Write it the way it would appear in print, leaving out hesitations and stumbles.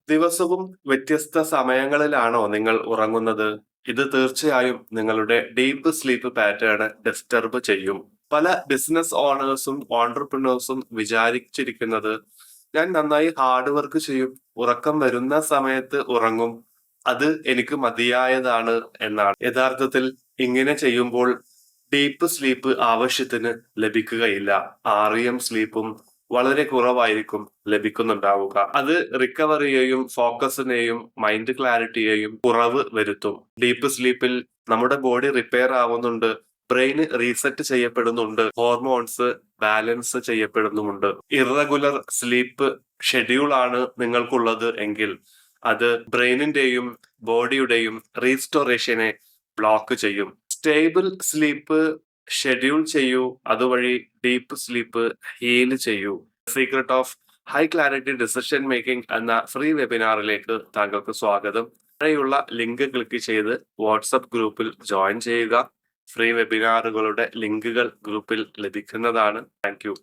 ദിവസവും വ്യത്യസ്ത സമയങ്ങളിലാണോ നിങ്ങൾ ഉറങ്ങുന്നത്? ഇത് തീർച്ചയായും നിങ്ങളുടെ ഡീപ്പ് സ്ലീപ്പ് പാറ്റേൺ ഡിസ്റ്റർബ് ചെയ്യും. പല ബിസിനസ് ഓണേഴ്സും ഓൺട്രപ്രനേഴ്സും വിചാരിച്ചിരിക്കുന്നത് ഞാൻ നന്നായി ഹാർഡ് വർക്ക് ചെയ്യും, ഉറക്കം വരുന്ന സമയത്ത് ഉറങ്ങും, അത് എനിക്ക് മതിയായതാണ് എന്നാണ്. യഥാർത്ഥത്തിൽ ഇങ്ങനെ ചെയ്യുമ്പോൾ ഡീപ്പ് സ്ലീപ്പ് ആവശ്യത്തിന് ലഭിക്കുകയില്ല. REM സ്ലീപ്പും വളരെ കുറവായിരിക്കും ലഭിക്കുന്നുണ്ടാവുക. അത് റിക്കവറിയെയും ഫോക്കസിനെയും മൈൻഡ് ക്ലാരിറ്റിയെയും കുറവ് വരുത്തും. ഡീപ്പ് സ്ലീപ്പിൽ നമ്മുടെ ബോഡി റിപ്പയർ ആവുന്നുണ്ട്, ബ്രെയിൻ റീസെറ്റ് ചെയ്യപ്പെടുന്നുണ്ട്, ഹോർമോൺസ് ബാലൻസ് ചെയ്യപ്പെടുന്നുമുണ്ട്. ഇറഗുലർ സ്ലീപ്പ് ഷെഡ്യൂൾ ആണ് നിങ്ങൾക്കുള്ളത് എങ്കിൽ അത് ബ്രെയിനിന്റെയും ബോഡിയുടെയും റീസ്റ്റോറേഷനെ ബ്ലോക്ക് ചെയ്യും. സ്റ്റേബിൾ സ്ലീപ്പ് ഷെഡ്യൂൾ ചെയ്യൂ, അതുവഴി ഡീപ്പ് സ്ലീപ്പ് ഹീൽ ചെയ്യൂ. Secret of high clarity decision making എന്ന ഫ്രീ വെബിനാറിലേക്ക് താങ്കൾക്ക് സ്വാഗതം. താഴെയുള്ള ലിങ്ക് ക്ലിക്ക് ചെയ്ത് വാട്സപ്പ് ഗ്രൂപ്പിൽ ജോയിൻ ചെയ്യുക. ഫ്രീ വെബിനാറുകളുടെ ലിങ്കുകൾ ഗ്രൂപ്പിൽ ലഭിക്കുന്നതാണ്. Thank U.